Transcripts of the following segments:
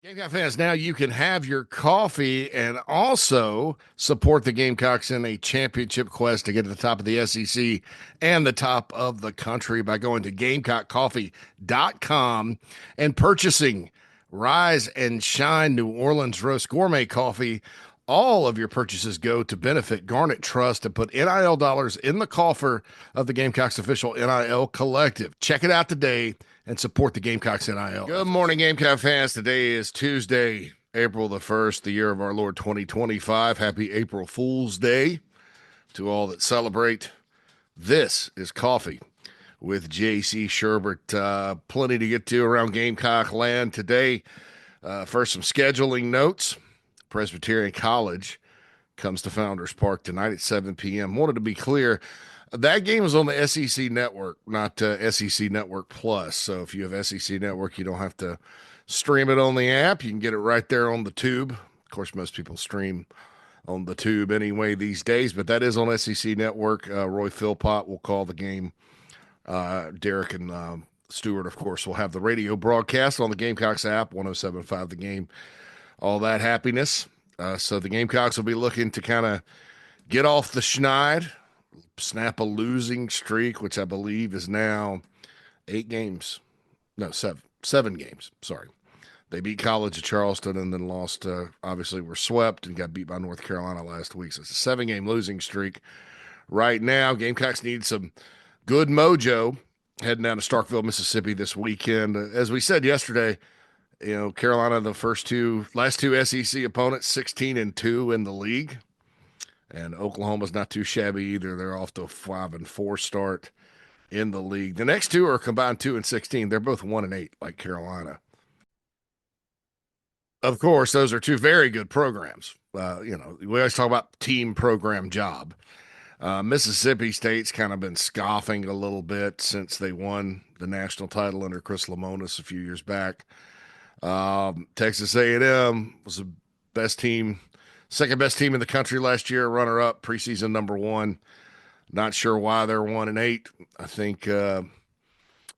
Gamecock fans, now you can have your coffee and also support the Gamecocks in a championship quest to get to the top of the SEC and the top of the country by going to GamecockCoffee.com and purchasing Rise and Shine New Orleans Roast Gourmet Coffee. All of your purchases go to benefit Garnet Trust and put NIL dollars in the coffer of the Gamecocks official NIL collective. Check it out today and support the Gamecocks NIL. Good morning, Gamecock fans. Today is Tuesday, April the 1st, the year of our Lord 2025. Happy April Fool's Day to all that celebrate. This is Coffee with JC Shurburtt. Plenty to get to around Gamecock land today. First, some scheduling notes. Presbyterian College comes to Founders Park tonight at 7 p.m. Wanted to be clear, that game is on the SEC Network, not SEC Network Plus. So if you have SEC Network, you don't have to stream it on the app. You can get it right there on the tube. Of course, most people stream on the tube anyway these days, but that is on SEC Network. Roy Philpott will call the game. Derek and Stewart, of course, will have the radio broadcast on the Gamecocks app, 107.5 The Game. All that happiness. So the Gamecocks will be looking to kind of get off the schneid, snap a losing streak, which I believe is now 8 games. No, seven games. Sorry. They beat College of Charleston and then lost, obviously were swept and got beat by North Carolina last week. So it's a 7-game losing streak right now. Gamecocks need some good mojo heading down to Starkville, Mississippi this weekend. As we said yesterday, Carolina, the last two SEC opponents, 16-2 in the league. And Oklahoma's not too shabby either. They're off to a 5-4 start in the league. The next two are combined 2-16. They're both 1-8, like Carolina. Of course, those are two very good programs. We always talk about team program job. Mississippi State's kind of been scoffing a little bit since they won the national title under Chris Lemonis a few years back. Texas A&M was the best team, second best team in the country last year, runner-up, preseason number 1. Not sure why they're 1-8. I think in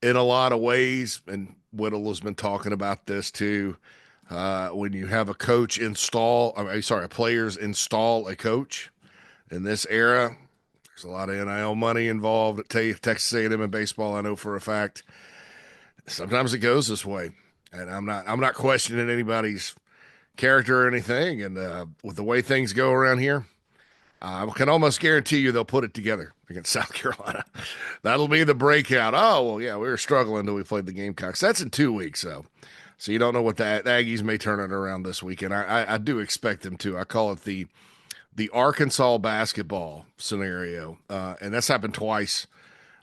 a lot of ways, and Whittle has been talking about this too, when you have a players install a coach in this era, there's a lot of NIL money involved at Texas A&M in baseball. I know for a fact. Sometimes it goes this way. And I'm not questioning anybody's character or anything. And with the way things go around here, I can almost guarantee you they'll put it together against South Carolina. That'll be the breakout. Oh, well, yeah, we were struggling until we played the Gamecocks. That's in 2 weeks, so you don't know what the Aggies may turn it around this weekend. I do expect them to. I call it the Arkansas basketball scenario, and that's happened twice.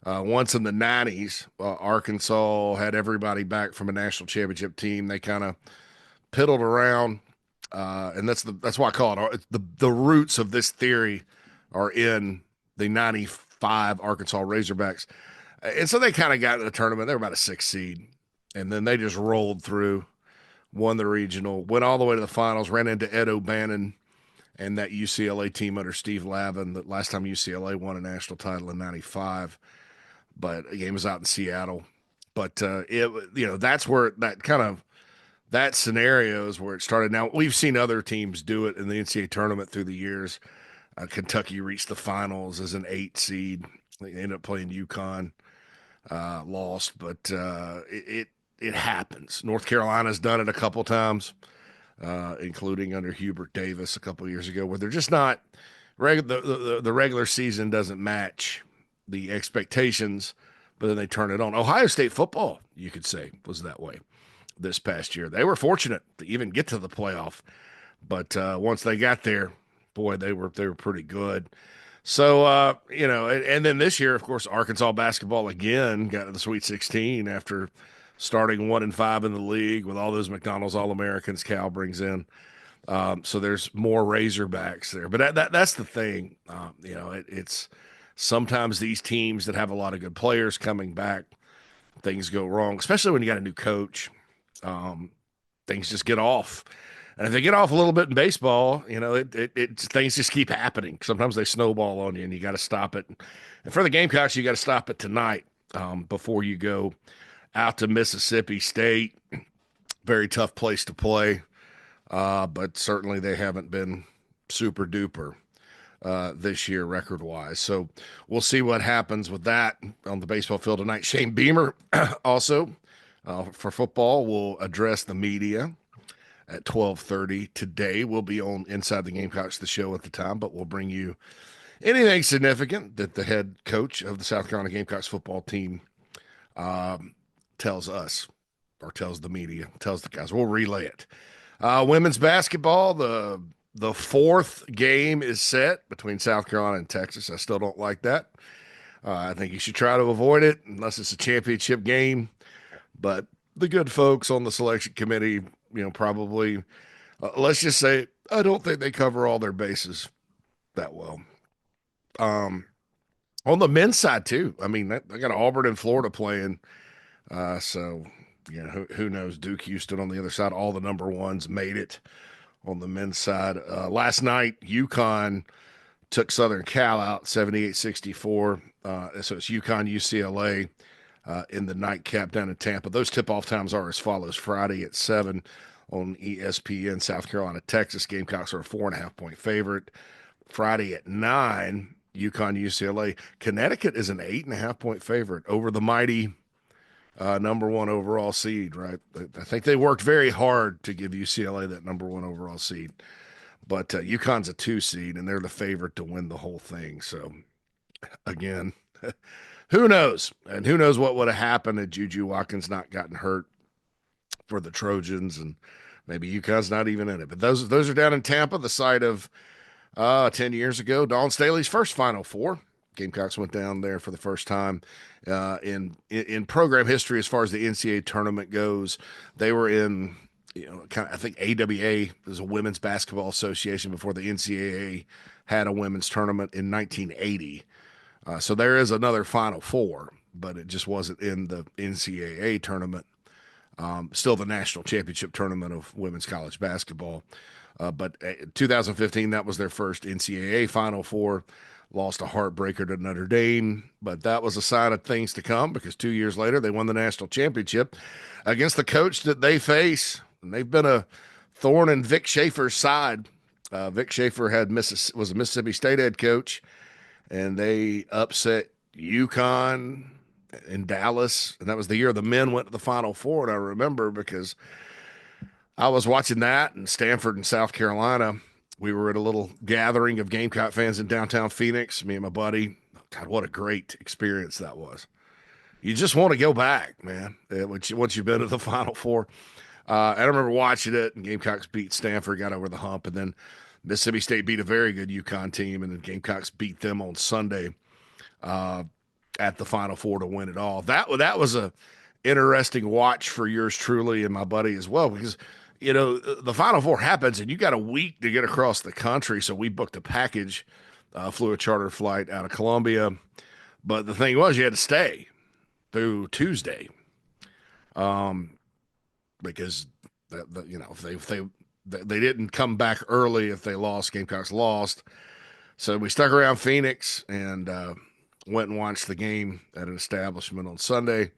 Once in the 90s, Arkansas had everybody back from a national championship team. They kind of piddled around, and that's why I call it the roots of this theory are in the 95 Arkansas Razorbacks. And so they kind of got in the tournament. They were about a 6 seed, and then they just rolled through, won the regional, went all the way to the finals, ran into Ed O'Bannon and that UCLA team under Steve Lavin. The last time UCLA won a national title in 95. But the game was out in Seattle. But that's where that scenario is where it started. Now, we've seen other teams do it in the NCAA tournament through the years. Kentucky reached the finals as an 8 seed. They ended up playing UConn, lost, but it happens. North Carolina's done it a couple times, including under Hubert Davis a couple years ago, where they're just not the regular season doesn't match the expectations, but then they turn it on. Ohio State football, you could say, was that way this past year. They were fortunate to even get to the playoff, but once they got there, boy, they were pretty good. So and then this year, of course, Arkansas basketball again got to the Sweet 16 after starting 1-5 in the league with all those McDonald's All-Americans Cal brings in. So there's more Razorbacks there, but that's the thing. It's sometimes these teams that have a lot of good players coming back, things go wrong, especially when you got a new coach. Things just get off. And if they get off a little bit in baseball, things just keep happening. Sometimes they snowball on you and you got to stop it. And for the Gamecocks, you got to stop it tonight before you go out to Mississippi State. Very tough place to play, but certainly they haven't been super duper this year record wise. So we'll see what happens with that on the baseball field tonight. Shane Beamer also for football will address the media at 12:30 today. We'll be on Inside the Gamecocks, the show at the time, but we'll bring you anything significant that the head coach of the South Carolina Gamecocks football team tells us, or tells the media, tells the guys. We'll relay it. Women's basketball, the fourth game is set between South Carolina and Texas. I still don't like that. I think you should try to avoid it unless it's a championship game. But the good folks on the selection committee, probably, let's just say, I don't think they cover all their bases that well. On the men's side too. I mean, I got Auburn and Florida playing. So who knows? Duke, Houston on the other side. All the number ones made it on the men's side. Last night, UConn took Southern Cal out 78-64. So it's UConn, UCLA in the nightcap down in Tampa. Those tip-off times are as follows. Friday at 7 on ESPN, South Carolina, Texas. Gamecocks are a 4.5-point favorite. Friday at 9, UConn, UCLA. Connecticut is an 8.5-point favorite over the mighty number one overall seed, right? I think they worked very hard to give UCLA that number one overall seed. But UConn's a 2 seed, and they're the favorite to win the whole thing. So, again, who knows? And who knows what would have happened had Juju Watkins not gotten hurt for the Trojans, and maybe UConn's not even in it. But those are down in Tampa, the site of 10 years ago, Dawn Staley's first Final Four. Gamecocks went down there for the first time in program history as far as the NCAA tournament goes. They were in, I think AWA is a women's basketball association before the NCAA had a women's tournament in 1980. So there is another Final Four, but it just wasn't in the NCAA tournament. Still the national championship tournament of women's college basketball. But 2015, that was their first NCAA Final Four. Lost a heartbreaker to Notre Dame, but that was a sign of things to come because 2 years later, they won the national championship against the coach that they face. And they've been a thorn in Vic Schaefer's side. Vic Schaefer was a Mississippi State head coach, and they upset UConn in Dallas. And that was the year the men went to the Final Four. And I remember because I was watching that in Stanford and South Carolina. We were at a little gathering of Gamecock fans in downtown Phoenix, me and my buddy. God, what a great experience that was. You just want to go back, man, once you've been to the Final Four. And I remember watching it, and Gamecocks beat Stanford, got over the hump, and then Mississippi State beat a very good UConn team, and then Gamecocks beat them on Sunday at the Final Four to win it all. That was a interesting watch for yours truly and my buddy as well, because the Final Four happens, and you got a week to get across the country. So we booked a package, flew a charter flight out of Columbia. But the thing was, you had to stay through Tuesday, because if they didn't come back early if they lost, Gamecocks lost. So we stuck around Phoenix and went and watched the game at an establishment on Sunday.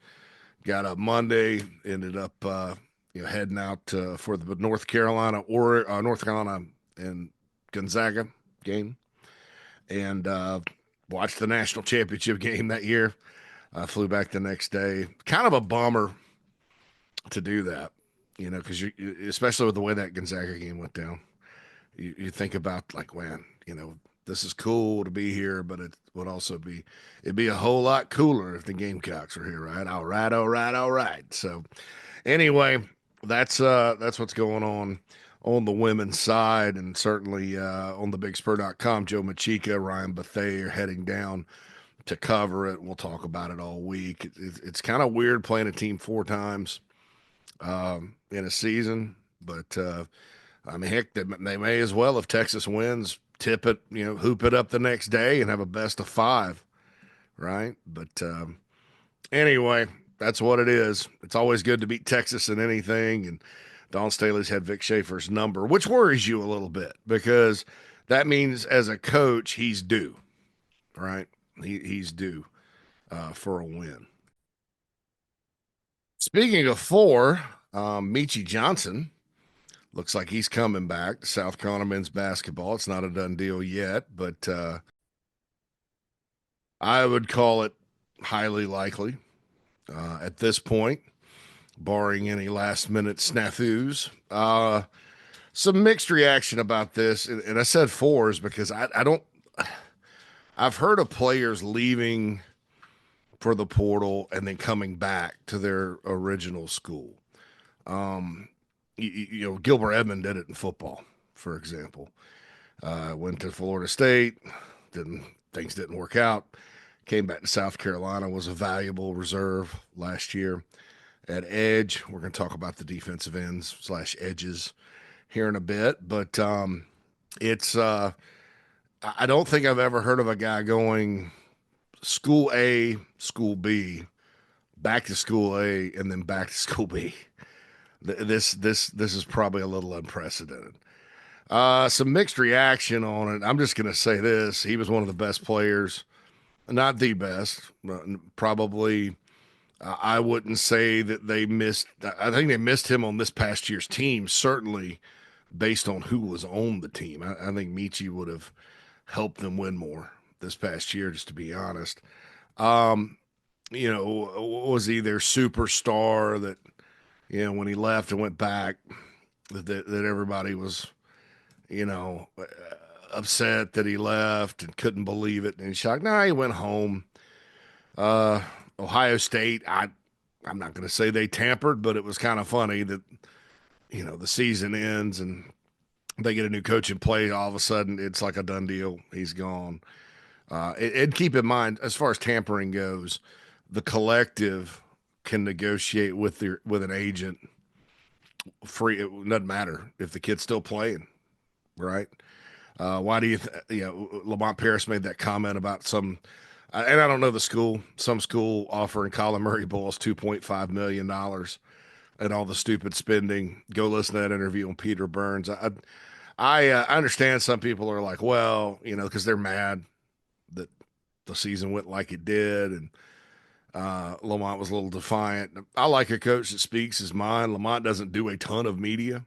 Got up Monday, ended up heading out for the North Carolina and Gonzaga game, and watched the national championship game that year. I flew back the next day. Kind of a bummer to do that, because you especially with the way that Gonzaga game went down. You think about like, man, this is cool to be here, but it would also it'd be a whole lot cooler if the Gamecocks were here, right? All right. So anyway, that's what's going on the women's side, and certainly on the BigSpur.com, Joe Machika, Ryan Bethay are heading down to cover it. We'll talk about it all week. It's kind of weird playing a team 4 times in a season, but I mean, heck, they may as well, if Texas wins, tip it, hoop it up the next day and have a best of 5, right? But anyway, that's what it is. It's always good to beat Texas in anything, and Dawn Staley's had Vic Schaefer's number, which worries you a little bit because that means as a coach, he's due, right? He's due for a win. Speaking of 4, Meechie Johnson looks like he's coming back to South Carolina men's basketball. It's not a done deal yet, but I would call it highly likely at this point, barring any last minute snafus. Some mixed reaction about this, and I said fours because I don't. I've heard of players leaving for the portal and then coming back to their original school. Gilbert Edmond did it in football, for example. Went to Florida State, didn't things didn't work out. Came back to South Carolina, was a valuable reserve last year at edge. We're going to talk about the defensive ends / edges here in a bit, but it's I don't think I've ever heard of a guy going school A, school B, back to school A, and then back to school B. This is probably a little unprecedented. Some mixed reaction on it. I'm just going to say this: he was one of the best players, not the best, probably. I wouldn't say that they missed. I think they missed him on this past year's team, certainly based on who was on the team. I think Meechie would have helped them win more this past year, just to be honest. Was he their superstar that, when he left and went back, that everybody was, upset that he left and couldn't believe it and shocked? No, he went home. Ohio State, I'm not going to say they tampered, but it was kind of funny that, the season ends and they get a new coach in play. All of a sudden, it's like a done deal. He's gone. And keep in mind, as far as tampering goes, the collective can negotiate with an agent free. It doesn't matter if the kid's still playing, right? Why do Lamont Paris made that comment about some, and I don't know the school, some school offering Colin Murray Bulls $2.5 million and all the stupid spending. Go listen to that interview on Peter Burns. I understand some people are like, well, because they're mad that the season went like it did, and Lamont was a little defiant. I like a coach that speaks his mind. Lamont doesn't do a ton of media.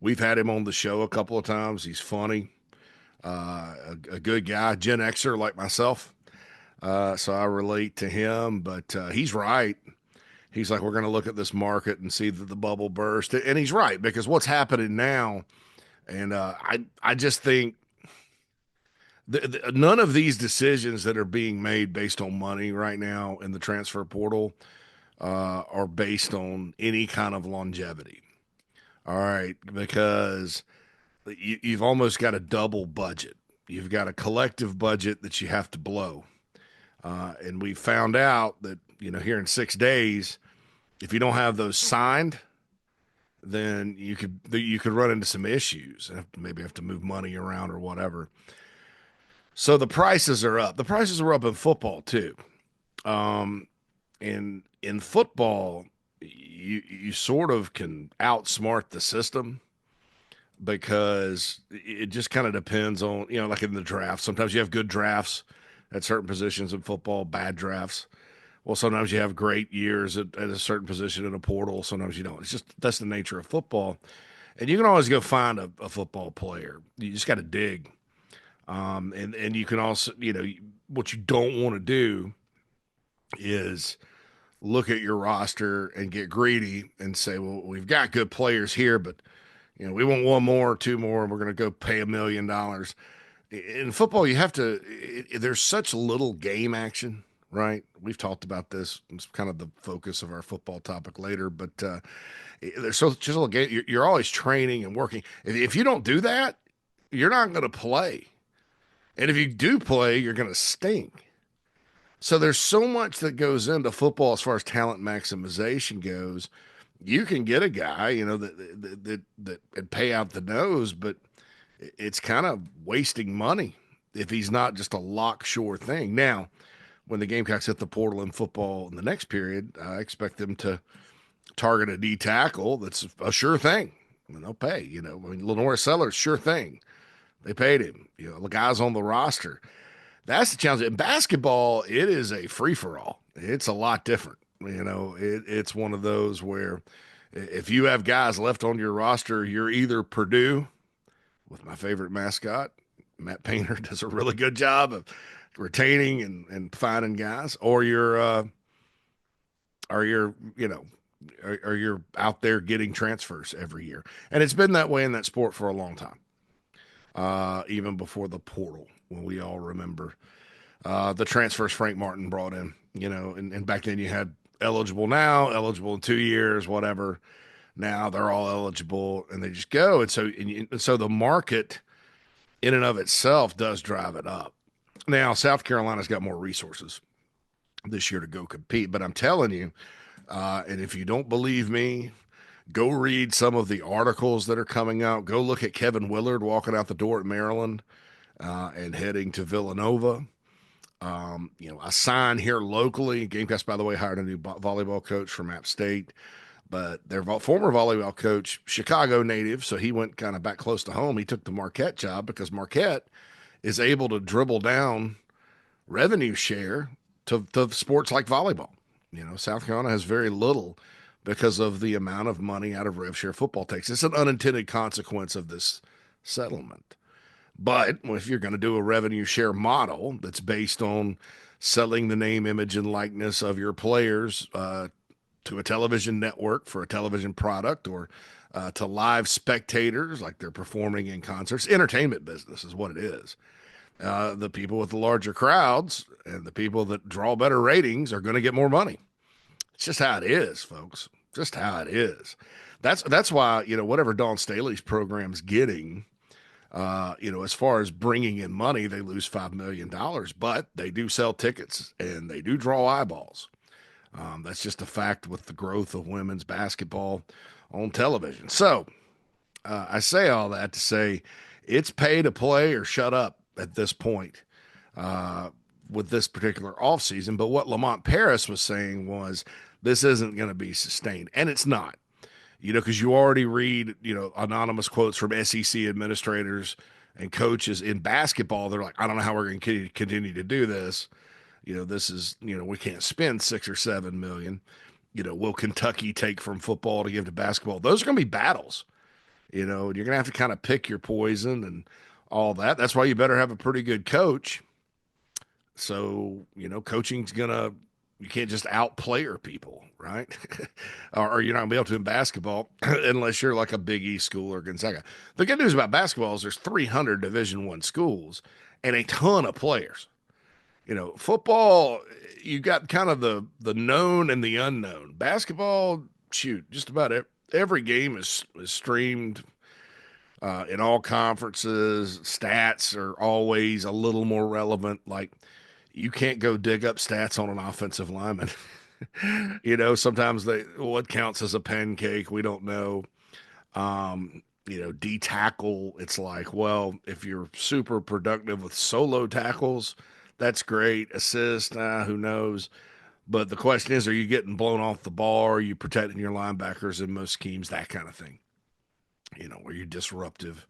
We've had him on the show a couple of times. He's funny, a good guy, Gen Xer like myself. So I relate to him, but he's right. He's like, we're going to look at this market and see that the bubble burst. And he's right, because what's happening now, and I just think none of these decisions that are being made based on money right now in the transfer portal are based on any kind of longevity. All right, because you've almost got a double budget. You've got a collective budget that you have to blow. And we found out that, here in 6 days, if you don't have those signed, then you could run into some issues. Maybe have to move money around or whatever. So the prices are up. The prices are up in football too. In football, you sort of can outsmart the system, because it just kind of depends on, like in the draft. Sometimes you have good drafts at certain positions in football, bad drafts. Well, sometimes you have great years at a certain position in a portal. Sometimes you don't. That's the nature of football. And you can always go find a football player. You just got to dig. And you can also, what you don't want to do is look at your roster and get greedy and say, well, we've got good players here, but we want one more or two more, and we're going to go pay $1 million. In football, you have to. There's such little game action, right? We've talked about this. It's kind of the focus of our football topic later, but there's such a little game. You're always training and working. If you don't do that, you're not going to play. And if you do play, you're going to stink. So there's so much that goes into football as far as talent maximization goes. You can get a guy, that and pay out the nose, but it's kind of wasting money if he's not just a lock sure thing. Now, when the Gamecocks hit the portal in football in the next period, I expect them to target a D tackle that's a sure thing. And they'll pay, Lenore Sellers, sure thing. They paid him. The guys on the roster. That's the challenge. In basketball, it is a free-for-all. It's a lot different. It's one of those where If you have guys left on your roster, you're either Purdue with my favorite mascot, Matt Painter does a really good job of retaining and finding guys, or you're, or you're out there getting transfers every year. And it's been that way in that sport for a long time. Even before the portal, when we all remember the transfers Frank Martin brought in, and back then you had eligible now, eligible in 2 years, whatever. Now they're all eligible and they just go. And so the market in and of itself does drive it up. Now, South Carolina's got more resources this year to go compete, but I'm telling you, and if you don't believe me, go read some of the articles that are coming out. Go look at Kevin Willard walking out the door at Maryland and heading to Villanova. A sign here locally. Gamecocks, by the way, hired a new volleyball coach from App State, but their former volleyball coach, Chicago native, so he went kind of back close to home. He took the Marquette job because Marquette is able to dribble down revenue share to sports like volleyball. South Carolina has very little because of the amount of money out of rev share football takes. It's an unintended consequence of this settlement. But if you're going to do a revenue share model that's based on selling the name, image, and likeness of your players to a television network for a television product, or to live spectators like they're performing in concerts, entertainment business is what it is. The people with the larger crowds and the people that draw better ratings are going to get more money. It's just how it is, folks. Just how it is. That's why, whatever Dawn Staley's program's getting, as far as bringing in money, they lose $5 million, but they do sell tickets and they do draw eyeballs. That's just a fact with the growth of women's basketball on television. So I say all that to say it's pay to play or shut up at this point with this particular offseason. But what Lamont Paris was saying was this isn't going to be sustained. And it's not, because you already read, anonymous quotes from SEC administrators and coaches in basketball. They're like, I don't know how we're going to continue to do this. This is, we can't spend 6 or 7 million. Will Kentucky take from football to give to basketball? Those are going to be battles. You're going to have to kind of pick your poison and all that. That's why you better have a pretty good coach. So, coaching's you can't just out-player people, right? or you're not going to be able to in basketball unless you're like a Big East school or Gonzaga. The good news about basketball is there's 300 Division I schools and a ton of players. Football, you got kind of the known and the unknown. Basketball, shoot, just about every game is streamed in all conferences. Stats are always a little more relevant. Like, you can't go dig up stats on an offensive lineman. Sometimes what counts as a pancake, we don't know. D tackle, it's like, well, if you're super productive with solo tackles, that's great. Assist, who knows? But the question is, are you getting blown off the ball? Are you protecting your linebackers in most schemes? That kind of thing. Where you're disruptive.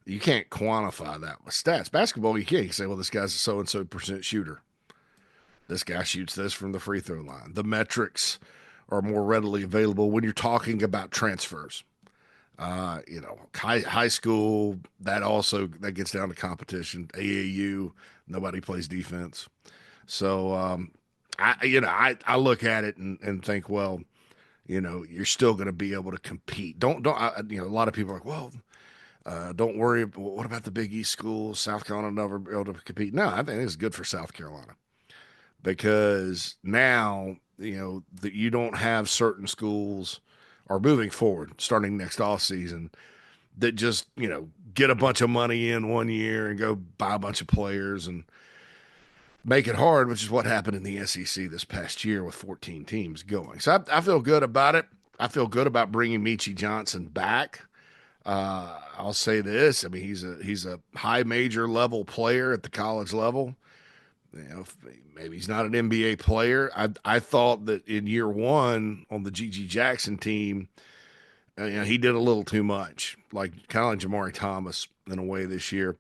You can't quantify that with stats. Basketball, you can. You say, well, this guy's a so-and-so percent shooter. This guy shoots this from the free throw line. The metrics are more readily available when you're talking about transfers. High school, that gets down to competition. AAU, nobody plays defense. So, I look at it and think, well, you're still going to be able to compete. A lot of people are like, well, don't worry. What about the Big East schools? South Carolina never be able to compete. No, I think it's good for South Carolina because now, that you don't have certain schools are moving forward starting next off season that just, get a bunch of money in one year and go buy a bunch of players and make it hard, which is what happened in the SEC this past year with 14 teams going. So I feel good about it. I feel good about bringing Meechie Johnson back. I'll say this. I mean, he's a high major level player at the college level. Maybe he's not an NBA player. I thought that in year one on the GG Jackson team, he did a little too much, like kind of like Jamari Thomas in a way this year.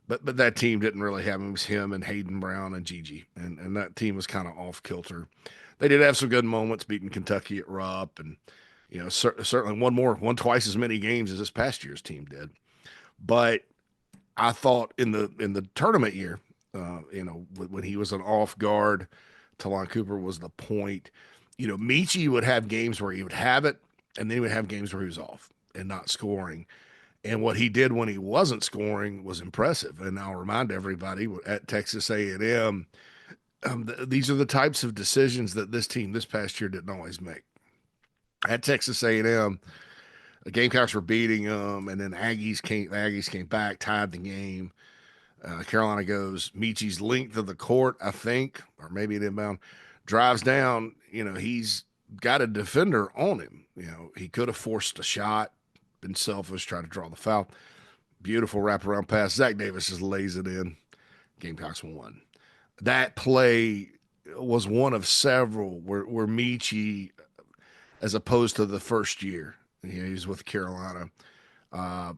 But that team didn't really have him. It was him and Hayden Brown and Gigi, and that team was kind of off kilter. They did have some good moments beating Kentucky at Rupp and Certainly won twice as many games as this past year's team did. But I thought in the tournament year, when he was an off guard, Talon Cooper was the point. Meechie would have games where he would have it, and then he would have games where he was off and not scoring. And what he did when he wasn't scoring was impressive. And I'll remind everybody at Texas A&M, these are the types of decisions that this team this past year didn't always make. At Texas A&M, the Gamecocks were beating them, and then Aggies came back, tied the game. Carolina goes Meechie's length of the court, I think, or maybe an inbound, drives down. He's got a defender on him. He could have forced a shot, been selfish, tried to draw the foul. Beautiful wraparound pass. Zach Davis just lays it in. Gamecocks won. That play was one of several where Meechie, as opposed to the first year, he was with Carolina,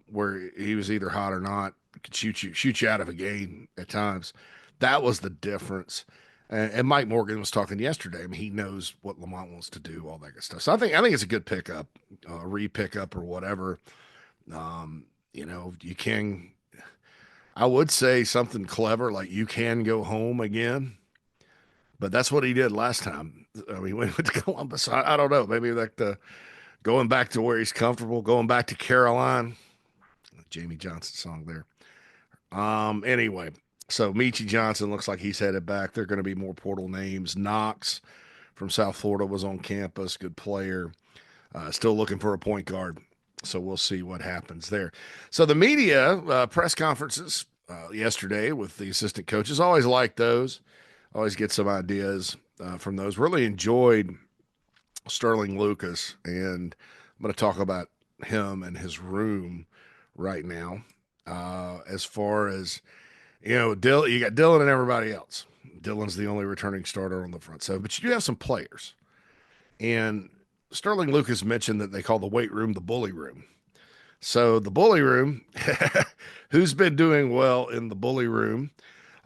where he was either hot or not, could shoot you out of a game at times. That was the difference. And Mike Morgan was talking yesterday. I mean, he knows what Lamont wants to do, all that good stuff. So I think it's a good pickup, re-pickup or whatever. You can. I would say something clever like you can go home again, but that's what he did last time. I mean, he went to Columbus. I don't know. Maybe like going back to where he's comfortable, going back to Carolina. Jamie Johnson song there. Anyway, so Meechie Johnson looks like he's headed back. There are going to be more portal names. Knox from South Florida was on campus, good player. Still looking for a point guard. So we'll see what happens there. So the media press conferences yesterday with the assistant coaches, always like those. Always get some ideas from those. Really enjoyed Sterling Lucas, and I'm going to talk about him and his room right now. As far as, you got Dylan and everybody else. Dylan's the only returning starter on the front side, but you do have some players. And Sterling Lucas mentioned that they call the weight room the bully room. So the bully room, who's been doing well in the bully room?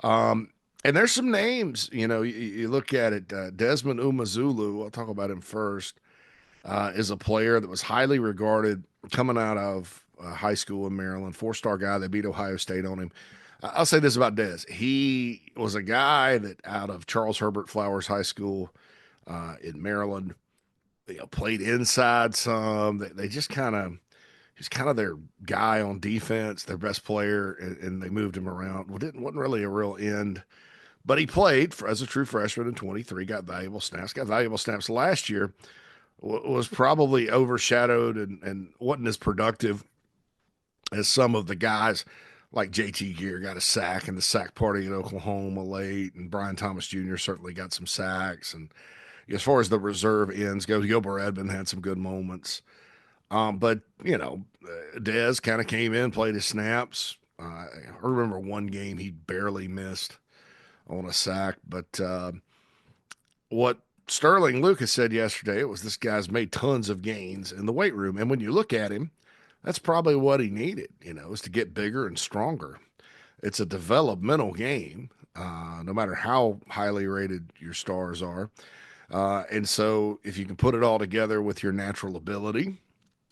And there's some names, you look at it. Desmond Umazulu, I'll talk about him first, is a player that was highly regarded coming out of high school in Maryland, 4-star guy. They beat Ohio State on him. I'll say this about Des. He was a guy that out of Charles Herbert Flowers High School in Maryland, played inside some. They just he's kind of their guy on defense, their best player, and they moved him around. Wasn't really a real end, but he played as a true freshman in 23, got valuable snaps last year, was probably overshadowed and wasn't as productive as some of the guys like JT Gear got a sack in the sack party in Oklahoma late, and Brian Thomas Jr. certainly got some sacks. And as far as the reserve ends go, Gilbert Edmond had some good moments. But, Dez kind of came in, played his snaps. I remember one game he barely missed on a sack. But what Sterling Lucas said yesterday was this guy's made tons of gains in the weight room. And when you look at him, that's probably what he needed, is to get bigger and stronger. It's a developmental game, no matter how highly rated your stars are. And so if you can put it all together with your natural ability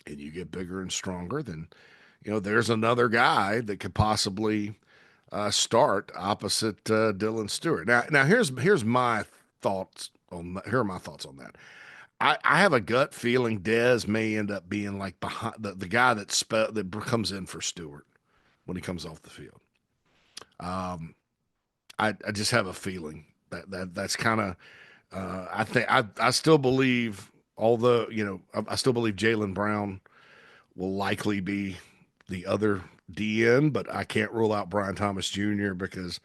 and you get bigger and stronger, then, there's another guy that could possibly start opposite Dylan Stewart. Now here's my thoughts on that. Here are my thoughts on that. I have a gut feeling Dez may end up being like behind the guy that comes in for Stewart when he comes off the field. I just have a feeling that's kind of. I think I still believe, although I still believe Jaylen Brown will likely be the other DN, but I can't rule out Brian Thomas Jr. because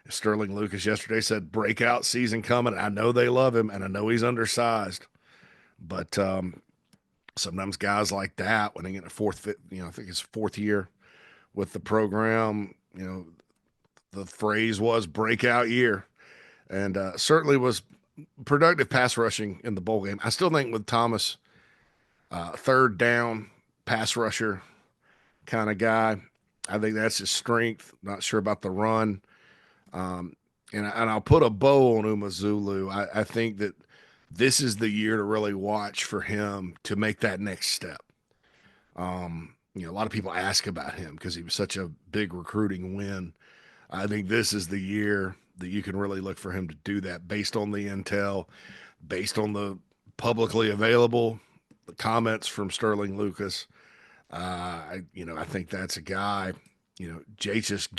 Sterling Lucas yesterday said breakout season coming. I know they love him, and I know he's undersized, but sometimes guys like that, when they get a I think it's fourth year with the program, the phrase was breakout year, and certainly was productive pass rushing in the bowl game. I still think with Thomas, third down pass rusher kind of guy. I think that's his strength. Not sure about the run. And I'll put a bow on Umazulu. I think that this is the year to really watch for him to make that next step. A lot of people ask about him because he was such a big recruiting win. I think this is the year that you can really look for him to do that based on the intel, based on the publicly available comments from Sterling Lucas. I think that's a guy. JT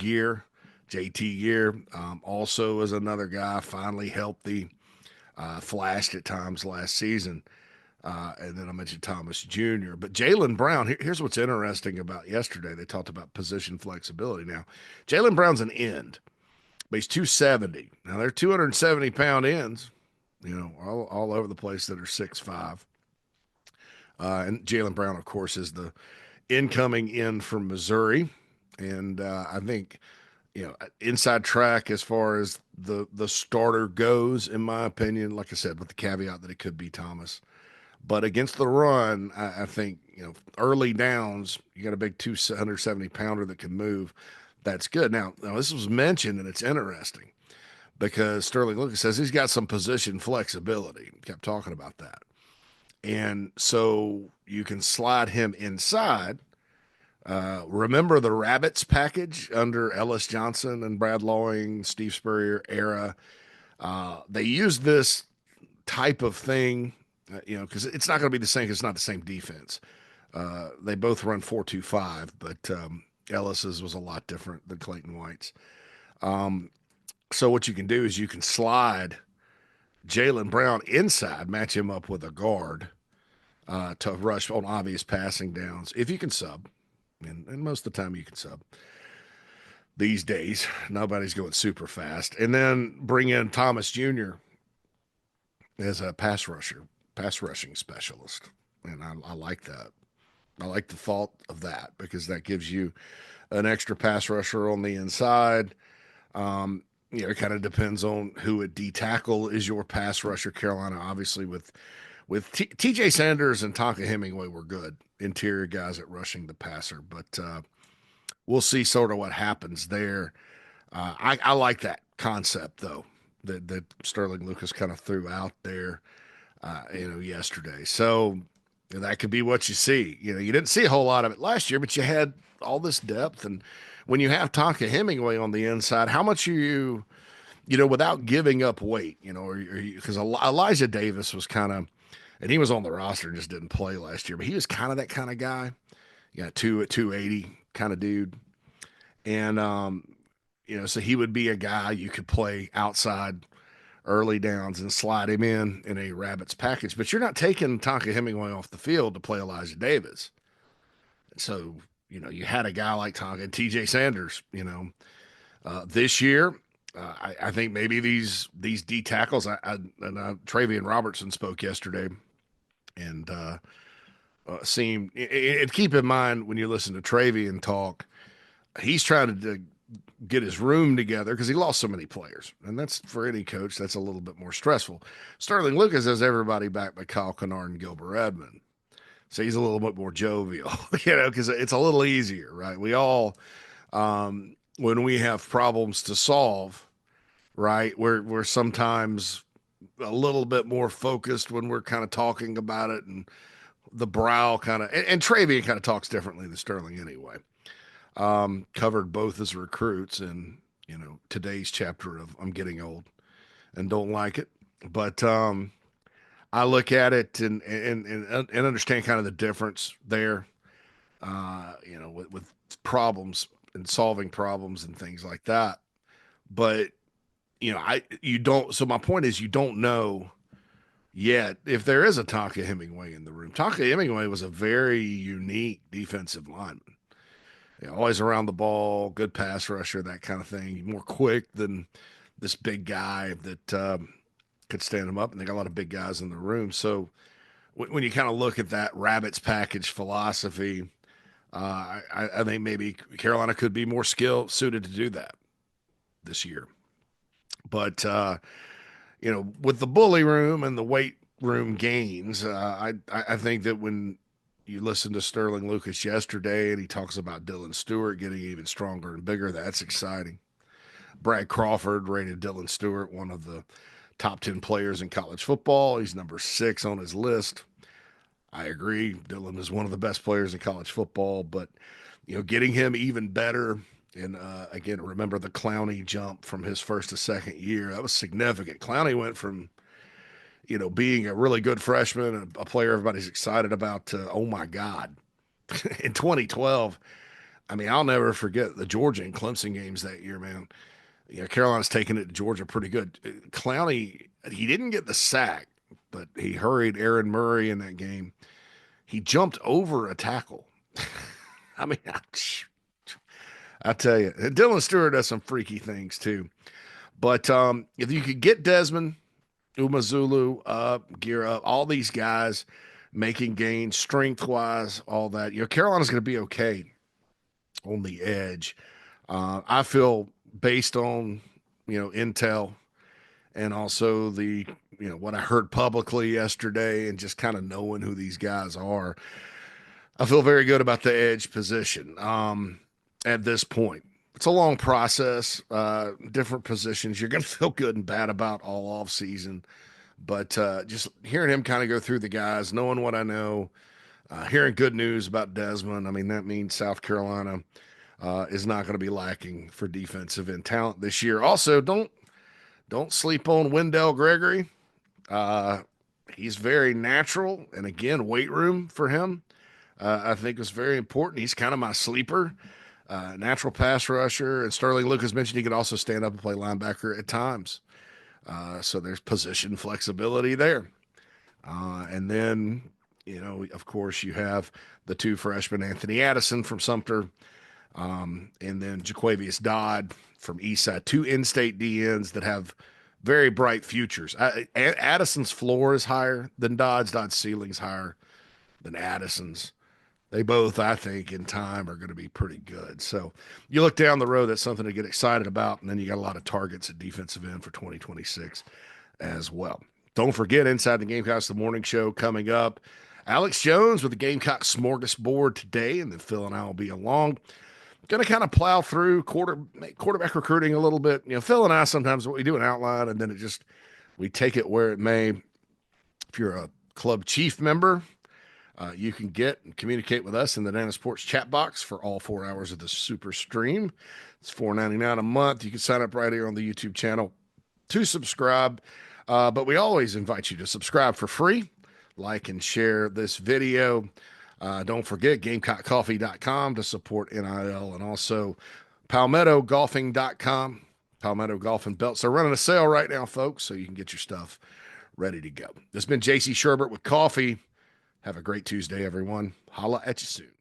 Gear, also is another guy. Finally healthy, flashed at times last season. And then I mentioned Thomas Jr. But Jaylen Brown, here's what's interesting about yesterday. They talked about position flexibility. Now, Jaylen Brown's an end, but he's 270. Now, they're 270-pound ends, all over the place that are 6'5". And Jaylen Brown, of course, is the incoming end from Missouri. And I think, inside track as far as the starter goes, in my opinion, like I said, with the caveat that it could be Thomas. But against the run, I think, early downs, you got a big 270-pounder that can move. That's good. Now, this was mentioned, and it's interesting because Sterling Lucas says he's got some position flexibility. He kept talking about that. And so you can slide him inside. Remember the Rabbits package under Ellis Johnson and Brad Lawing, Steve Spurrier era? They used this type of thing, because it's not going to be the same. It's not the same defense. They both run 4-2-5, but Ellis's was a lot different than Clayton White's. So what you can do is you can slide Jaylen Brown inside, match him up with a guard to rush on obvious passing downs. If you can sub, and most of the time you can sub. These days, nobody's going super fast. And then bring in Thomas Jr. as a pass rushing specialist. And I like that. I like the thought of that because that gives you an extra pass rusher on the inside. It kind of depends on who at D tackle is your pass rusher. Carolina, obviously, with TJ Sanders and Tonka Hemingway were good interior guys at rushing the passer, but we'll see sort of what happens there. I like that concept though that Sterling Lucas kind of threw out there, yesterday. So that could be what you see. You didn't see a whole lot of it last year, but you had all this depth, and when you have Tonka Hemingway on the inside, how much are you, without giving up weight, because Elijah Davis was kind of. And he was on the roster and just didn't play last year. But he was kind of that kind of guy. 280 kind of dude. And, so he would be a guy you could play outside early downs and slide him in a Rabbits package. But you're not taking Tonka Hemingway off the field to play Elijah Davis. So, you had a guy like Tonka and TJ Sanders, this year. I think maybe these D tackles, Travian Robertson spoke yesterday. And keep in mind when you listen to Travian talk, he's trying to get his room together because he lost so many players. And that's, for any coach, that's a little bit more stressful. Sterling Lucas has everybody back by Kyle Kennard and Gilbert Edmond. So he's a little bit more jovial, because it's a little easier, right? We all, when we have problems to solve, right, we're sometimes a little bit more focused when we're kind of talking about it, and the brow kind of, and Travian kind of talks differently than Sterling anyway. Covered both as recruits in, today's chapter of I'm Getting Old and Don't Like It. But I look at it and understand kind of the difference there, with problems and solving problems and things like that. But so my point is you don't know yet if there is a Tonka Hemingway in the room. Tonka Hemingway was a very unique defensive lineman. Always around the ball, good pass rusher, that kind of thing. More quick than this big guy that could stand him up. And they got a lot of big guys in the room. So when you kind of look at that Rabbits package philosophy, I think maybe Carolina could be more suited to do that this year. But, with the bully room and the weight room gains, I think that when you listen to Sterling Lucas yesterday and he talks about Dylan Stewart getting even stronger and bigger, that's exciting. Brad Crawford rated Dylan Stewart one of the top 10 players in college football. He's number 6 on his list. I agree. Dylan is one of the best players in college football, but getting him even better. And again, remember the Clowney jump from his first to second year. That was significant. Clowney went from, being a really good freshman, a player everybody's excited about, to, oh my God, in 2012. I mean, I'll never forget the Georgia and Clemson games that year, man. Carolina's taking it to Georgia pretty good. Clowney, he didn't get the sack, but he hurried Aaron Murray in that game. He jumped over a tackle. I mean, I tell you, Dylan Stewart does some freaky things too. But if you could get Desmond, Umazulu up, gear up, all these guys making gains strength-wise, all that, Carolina's going to be okay on the edge. I feel based on, intel and also the, what I heard publicly yesterday and just kind of knowing who these guys are, I feel very good about the edge position at this point. It's a long process, different positions you're going to feel good and bad about all offseason. But just hearing him kind of go through the guys, knowing what I know, hearing good news about Desmond, I mean, that means South Carolina is not going to be lacking for defensive end talent this year. Also, don't sleep on Wendell Gregory. He's very natural, and again, weight room for him, I think is very important. He's kind of my sleeper, natural pass rusher. And Sterling Lucas mentioned he could also stand up and play linebacker at times. So there's position flexibility there. And then, of course, you have the 2 freshmen, Anthony Addison from Sumter, and then Jaquavius Dodd from Eastside, 2 in-state DNs that have very bright futures. Addison's floor is higher than Dodd's. Dodd's ceiling is higher than Addison's. They both, I think, in time are going to be pretty good. So you look down the road, that's something to get excited about. And then you got a lot of targets at defensive end for 2026 as well. Don't forget, Inside the Gamecocks, the morning show coming up. Alex Jones with the Gamecock smorgasbord today, and then Phil and I will be along. Going to kind of plow through quarterback recruiting a little bit. Phil and I, sometimes we do an outline, and then we take it where it may. If you're a club chief member, you can get and communicate with us in the Nana Sports chat box for all 4 hours of the super stream. It's $4.99 a month. You can sign up right here on the YouTube channel to subscribe. But we always invite you to subscribe for free, like and share this video. Don't forget GamecockCoffee.com to support NIL, and also PalmettoGolfing.com. Palmetto Golfing Belts. They're running a sale right now, folks, so you can get your stuff ready to go. This has been JC Shurburtt with Coffee. Have a great Tuesday, everyone. Holla at you soon.